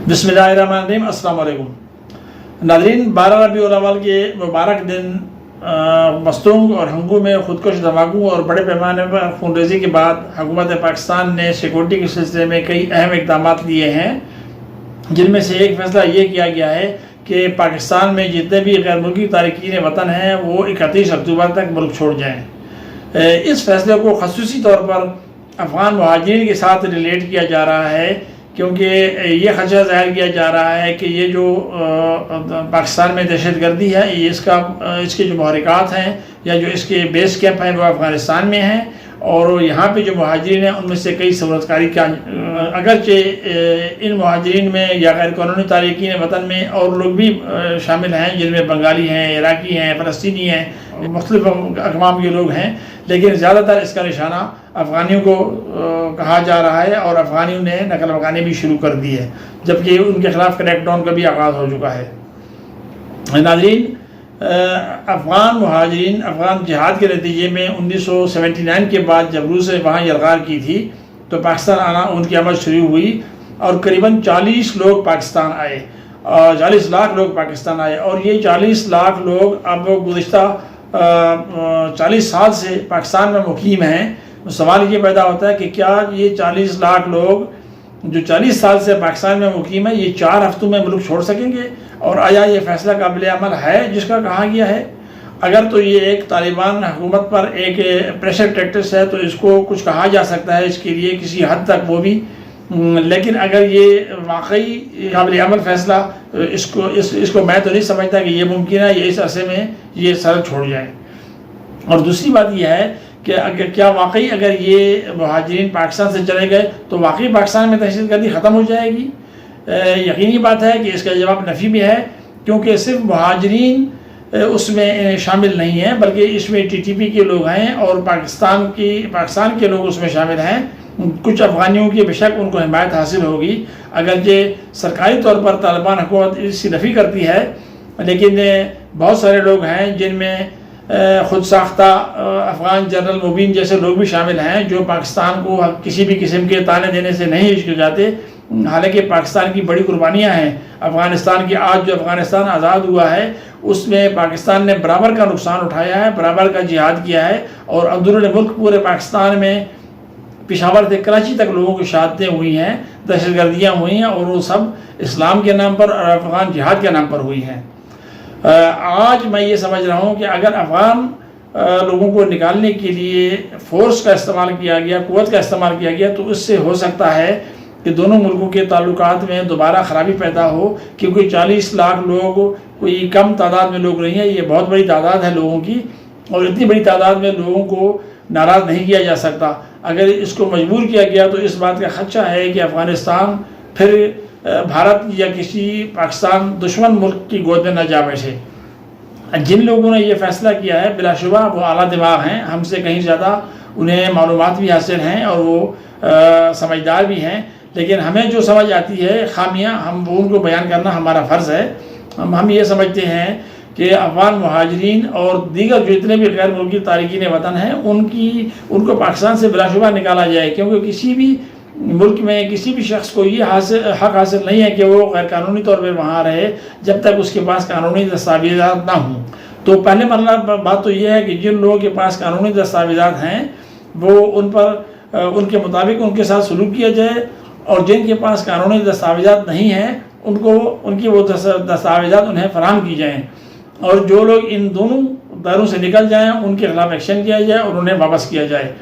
بسم اللہ الرحمن الرحیم۔ السلام علیکم ناظرین، 12 ربیع الاول کے مبارک دن مستونگ اور ہنگو میں خودکش دھماکوں اور بڑے پیمانے پر خون ریزی کے بعد حکومت پاکستان نے سیکورٹی کے سلسلے میں کئی اہم اقدامات لیے ہیں، جن میں سے ایک فیصلہ یہ کیا گیا ہے کہ پاکستان میں جتنے بھی غیر ملکی تارکین وطن ہیں وہ 31 اکتوبر تک ملک چھوڑ جائیں۔ اس فیصلے کو خصوصی طور پر افغان مہاجرین کے ساتھ ریلیٹ کیا جا رہا ہے، کیونکہ یہ خدشہ ظاہر کیا جا رہا ہے کہ یہ جو پاکستان میں دہشت گردی ہے، اس کے جو محرکات ہیں یا جو اس کے بیس کیمپ ہیں وہ افغانستان میں ہیں، اور یہاں پہ جو مہاجرین ہیں ان میں سے کئی صورتکاری کا اگرچہ ان مہاجرین میں یا غیر قانونی تارکین وطن میں اور لوگ بھی شامل ہیں، جن میں بنگالی ہیں، عراقی ہیں، فلسطینی ہیں، مختلف اقوام کے لوگ ہیں، لیکن زیادہ تر اس کا نشانہ افغانیوں کو کہا جا رہا ہے، اور افغانیوں نے نقل مکانی بھی شروع کر دی ہے، جبکہ ان کے خلاف کریک ڈاؤن کا بھی آغاز ہو چکا ہے۔ ناظرین، افغان مہاجرین افغان جہاد کے نتیجے میں 1979 کے بعد جب روس نے وہاں یلغار کی تھی تو پاکستان آنا ان کی آمد شروع ہوئی، اور قریباً 40 لوگ پاکستان آئے، 40 لاکھ لوگ پاکستان آئے، اور یہ 40 لاکھ لوگ اب گزشتہ 40 سال سے پاکستان میں مقیم ہیں۔ سوال یہ پیدا ہوتا ہے کہ کیا یہ 40 لاکھ لوگ جو 40 سال سے پاکستان میں مقیم ہیں یہ 4 ہفتوں میں ملک چھوڑ سکیں گے، اور آیا یہ فیصلہ قابل عمل ہے جس کا کہا گیا ہے؟ اگر تو یہ ایک طالبان حکومت پر ایک پریشر ٹیکٹس ہے تو اس کو کچھ کہا جا سکتا ہے اس کے لیے کسی حد تک، وہ بھی، لیکن اگر یہ واقعی قابل عمل فیصلہ اس کو میں تو نہیں سمجھتا کہ یہ ممکن ہے یہ اس عرصے میں یہ سرحد چھوڑ جائیں۔ اور دوسری بات یہ ہے کہ کیا واقعی اگر یہ مہاجرین پاکستان سے چلے گئے تو واقعی پاکستان میں دہشت گردی ختم ہو جائے گی؟ یقینی بات ہے کہ اس کا جواب نفی بھی ہے، کیونکہ صرف مہاجرین اس میں شامل نہیں ہیں بلکہ اس میں ٹی ٹی پی کے لوگ ہیں، اور پاکستان کے لوگ اس میں شامل ہیں۔ کچھ افغانیوں کی بے شک ان کو حمایت حاصل ہوگی، اگرچہ سرکاری طور پر طالبان حکومت اس کی نفی کرتی ہے، لیکن بہت سارے لوگ ہیں جن میں خود ساختہ افغان جنرل مبین جیسے لوگ بھی شامل ہیں جو پاکستان کو کسی بھی قسم کے تانے دینے سے نہیں ہچکچاتے، حالانکہ پاکستان کی بڑی قربانیاں ہیں۔ افغانستان کی آج جو افغانستان آزاد ہوا ہے اس میں پاکستان نے برابر کا نقصان اٹھایا ہے، برابر کا جہاد کیا ہے، اور اندرون ملک پورے پاکستان میں پشاور سے کراچی تک لوگوں کی شہادتیں ہوئی ہیں، دہشت گردیاں ہوئی ہیں، اور وہ سب اسلام کے نام پر اور افغان جہاد کے نام پر ہوئی ہیں۔ آج میں یہ سمجھ رہا ہوں کہ اگر افغان لوگوں کو نکالنے کے لیے فورس کا استعمال کیا گیا، قوت کا استعمال کیا گیا، تو اس سے ہو سکتا ہے کہ دونوں ملکوں کے تعلقات میں دوبارہ خرابی پیدا ہو، کیونکہ 40 لاکھ لوگ کوئی کم تعداد میں لوگ نہیں ہیں، یہ بہت بڑی تعداد ہے لوگوں کی، اور اتنی بڑی تعداد میں لوگوں کو ناراض نہیں کیا جا سکتا۔ اگر اس کو مجبور کیا گیا تو اس بات کا خدشہ ہے کہ افغانستان پھر بھارت یا کسی پاکستان دشمن ملک کی گود میں نہ جا بیٹھے۔ جن لوگوں نے یہ فیصلہ کیا ہے بلا شبہ وہ اعلیٰ دماغ ہیں، ہم سے کہیں زیادہ انہیں معلومات بھی حاصل ہیں اور وہ سمجھدار بھی ہیں، لیکن ہمیں جو سمجھ آتی ہے خامیاں وہ ان کو بیان کرنا ہمارا فرض ہے۔ ہم یہ سمجھتے ہیں کہ افغان مہاجرین اور دیگر جو اتنے بھی غیر ملکی تارکین وطن ہیں ان کو پاکستان سے بلا شبہ نکالا جائے، کیونکہ کسی بھی ملک میں کسی بھی شخص کو یہ حق حاصل نہیں ہے کہ وہ غیر قانونی طور پہ وہاں رہے جب تک اس کے پاس قانونی دستاویزات نہ ہوں۔ تو پہلے مرحلہ بات تو یہ ہے کہ جن لوگوں کے پاس قانونی دستاویزات ہیں وہ ان کے مطابق ان کے ساتھ سلوک کیا جائے، اور جن کے پاس قانونی دستاویزات نہیں ہیں ان کی وہ دستاویزات انہیں فراہم کی جائیں، اور جو لوگ ان دونوں دائروں سے نکل جائیں ان کے خلاف ایکشن کیا جائے اور انہیں واپس کیا جائے۔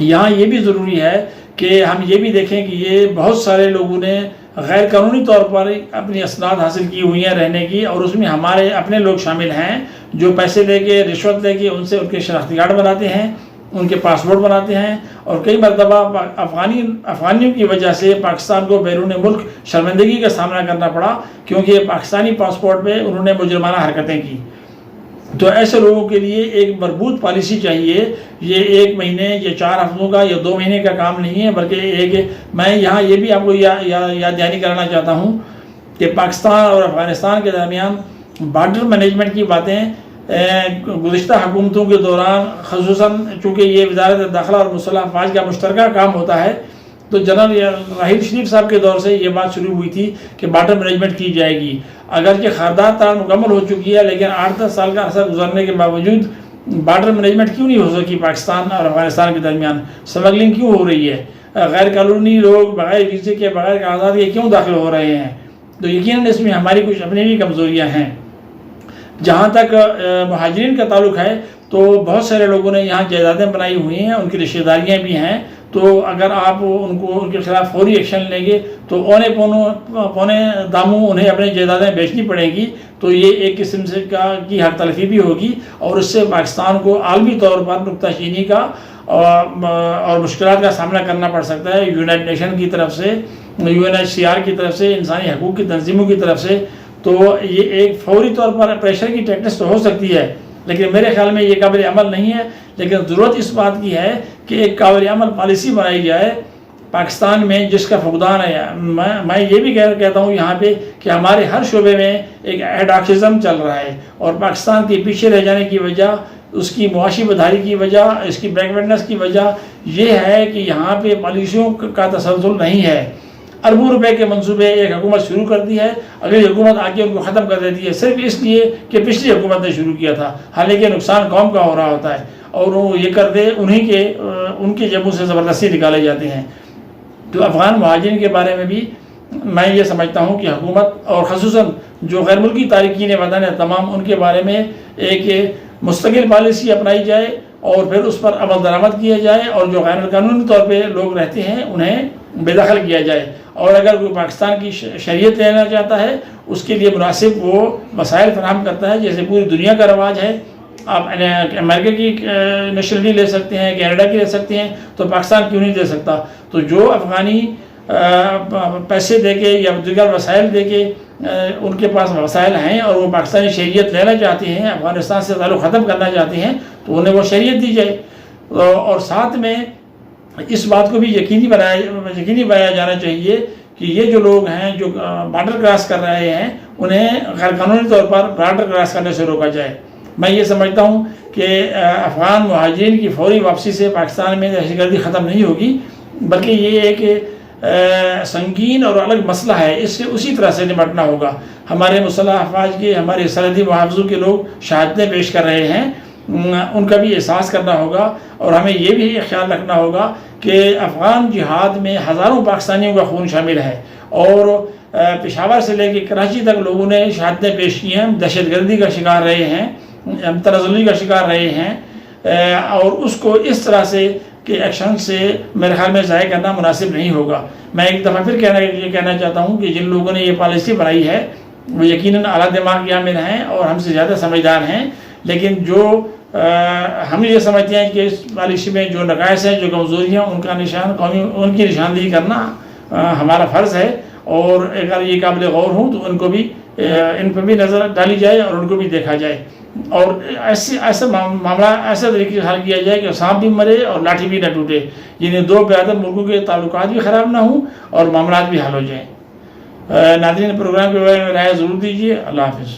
یہاں یہ بھی ضروری ہے کہ ہم یہ بھی دیکھیں کہ یہ بہت سارے لوگوں نے غیر قانونی طور پر اپنی اسناد حاصل کی ہوئی ہیں رہنے کی، اور اس میں ہمارے اپنے لوگ شامل ہیں جو پیسے لے کے رشوت لے کے ان سے ان کے شناختی کارڈ بناتے ہیں، ان کے پاسپورٹ بناتے ہیں، اور کئی مرتبہ افغانیوں کی وجہ سے پاکستان کو بیرون ملک شرمندگی کا سامنا کرنا پڑا، کیونکہ پاکستانی پاسپورٹ پہ انہوں نے مجرمانہ حرکتیں کی۔ تو ایسے لوگوں کے لیے ایک مربوط پالیسی چاہیے۔ یہ 1 مہینے یا 4 ہفتوں کا یا 2 مہینے کا کام نہیں ہے، بلکہ میں یہاں یہ بھی آپ کو یاد دہانی کرانا چاہتا ہوں کہ پاکستان اور افغانستان کے درمیان بارڈر مینجمنٹ کی باتیں گزشتہ حکومتوں کے دوران، خصوصاً چونکہ یہ وزارت داخلہ اور مسلح افواج کا مشترکہ کام ہوتا ہے، تو جنرل راحیل شریف صاحب کے دور سے یہ بات شروع ہوئی تھی کہ بارڈر مینجمنٹ کی جائے گی. اگرچہ خاردار تار مکمل ہو چکی ہے لیکن 8-10 سال کا عرصہ گزرنے کے باوجود بارڈر مینجمنٹ کیوں نہیں ہو سکی پاکستان اور افغانستان کے درمیان؟ اسمگلنگ کیوں ہو رہی ہے؟ غیر قانونی لوگ بغیر ویزے کے بغیر کاغذات کے کیوں داخل ہو رہے ہیں؟ تو یقیناً اس میں ہماری کچھ اپنی بھی کمزوریاں ہیں. جہاں تک مہاجرین کا تعلق ہے تو بہت سارے لوگوں نے یہاں جائیدادیں بنائی ہوئی ہیں، ان کی رشتہ داریاں بھی ہیں. تو اگر آپ ان کے خلاف فوری ایکشن لیں گے تو پونے داموں انہیں اپنی جائیدادیں بیچنی پڑیں گی. تو یہ ایک قسم سے کی حق تلفی بھی ہوگی اور اس سے پاکستان کو عالمی طور پر نکتہ چینی کا اور مشکلات کا سامنا کرنا پڑ سکتا ہے یونائٹڈ نیشن کی طرف سے، UNHCR کی طرف سے، انسانی حقوق کی تنظیموں کی طرف سے. تو یہ ایک فوری طور پر پریشر کی ٹیکنس تو ہو سکتی ہے لیکن میرے خیال میں یہ قابل عمل نہیں ہے. لیکن ضرورت اس بات کی ہے کہ ایک قابل عمل پالیسی بنائی جائے پاکستان میں جس کا فقدان ہے. میں یہ بھی کہتا ہوں یہاں پہ کہ ہمارے ہر شعبے میں ایک ایڈاکسزم چل رہا ہے اور پاکستان کے پیچھے رہ جانے کی وجہ، اس کی معاشی بدحالی کی وجہ، اس کی بیکورڈنس کی وجہ یہ ہے کہ یہاں پہ پالیسیوں کا تسلسل نہیں ہے. اربوں روپے کے منصوبے ایک حکومت شروع کرتی ہے، اگلی حکومت آ کے ان کو ختم کر دیتی ہے صرف اس لیے کہ پچھلی حکومت نے شروع کیا تھا، حالانکہ نقصان قوم کا ہو رہا ہوتا ہے اور وہ یہ کر دے ان کے جیبوں سے زبردستی نکالے جاتے ہیں. تو افغان مہاجرین کے بارے میں بھی میں یہ سمجھتا ہوں کہ حکومت اور خصوصاً جو غیر ملکی تارکین وطن ہیں تمام، ان کے بارے میں ایک مستقل پالیسی اپنائی جائے اور پھر اس پر عمل درآمد کیا جائے اور جو غیر قانونی طور پہ لوگ رہتے ہیں انہیں بے دخل کیا جائے. اور اگر کوئی پاکستان کی شریعت لینا چاہتا ہے اس کے لیے مناسب وہ وسائل فراہم کرتا ہے جیسے پوری دنیا کا رواج ہے. آپ امریکہ کی نیشنلٹی لے سکتے ہیں، کینیڈا کی لے سکتے ہیں، تو پاکستان کیوں نہیں دے سکتا؟ تو جو افغانی پیسے دے کے یا دیگر وسائل دے کے ان کے پاس وسائل ہیں اور وہ پاکستانی شریعت لینا چاہتے ہیں، افغانستان سے تعلق ختم کرنا چاہتے ہیں، تو انہیں وہ شریعت دی جائے. اور ساتھ میں اس بات کو بھی یقینی بنایا جانا چاہیے کہ یہ جو لوگ ہیں جو بارڈر کراس کر رہے ہیں انہیں غیر قانونی طور پر بارڈر کراس کرنے سے روکا جائے. میں یہ سمجھتا ہوں کہ افغان مہاجرین کی فوری واپسی سے پاکستان میں دہشت گردی ختم نہیں ہوگی بلکہ یہ ایک سنگین اور الگ مسئلہ ہے. اس سے اسی طرح سے نمٹنا ہوگا. ہمارے مسلح افواج کے، ہمارے سرحدی محافظوں کے لوگ شہادتیں پیش کر رہے ہیں، ان کا بھی احساس کرنا ہوگا اور ہمیں یہ بھی خیال رکھنا ہوگا کہ افغان جہاد میں ہزاروں پاکستانیوں کا خون شامل ہے اور پشاور سے لے کے کراچی تک لوگوں نے شہادتیں پیش کی ہیں، دہشت گردی کا شکار رہے ہیں، تنزلی کا شکار رہے ہیں اور اس کو اس طرح سے کہ ایکشن سے میرے خیال میں ضائع کرنا مناسب نہیں ہوگا. میں ایک دفعہ پھر یہ کہنا چاہتا ہوں کہ جن لوگوں نے یہ پالیسی بنائی ہے وہ یقیناً اعلیٰ دماغ کے حامل ہیں اور ہم سے زیادہ سمجھدار ہیں، لیکن جو ہم یہ سمجھتے ہیں کہ اس پالیسی میں جو نقائص ہیں، جو کمزوریاں، ان کی نشاندہی کرنا ہمارا فرض ہے اور اگر یہ قابل غور ہوں تو ان پر بھی نظر ڈالی جائے اور ان کو بھی دیکھا جائے اور ایسا معاملہ ایسے طریقے سے حل کیا جائے کہ سانپ بھی مرے اور لاٹھی بھی نہ ٹوٹے، یعنی دو برادر ملکوں کے تعلقات بھی خراب نہ ہوں اور معاملات بھی حل ہو جائیں. ناظرین، پروگرام کے بارے میں رائے ضرور دیجیے. اللہ حافظ.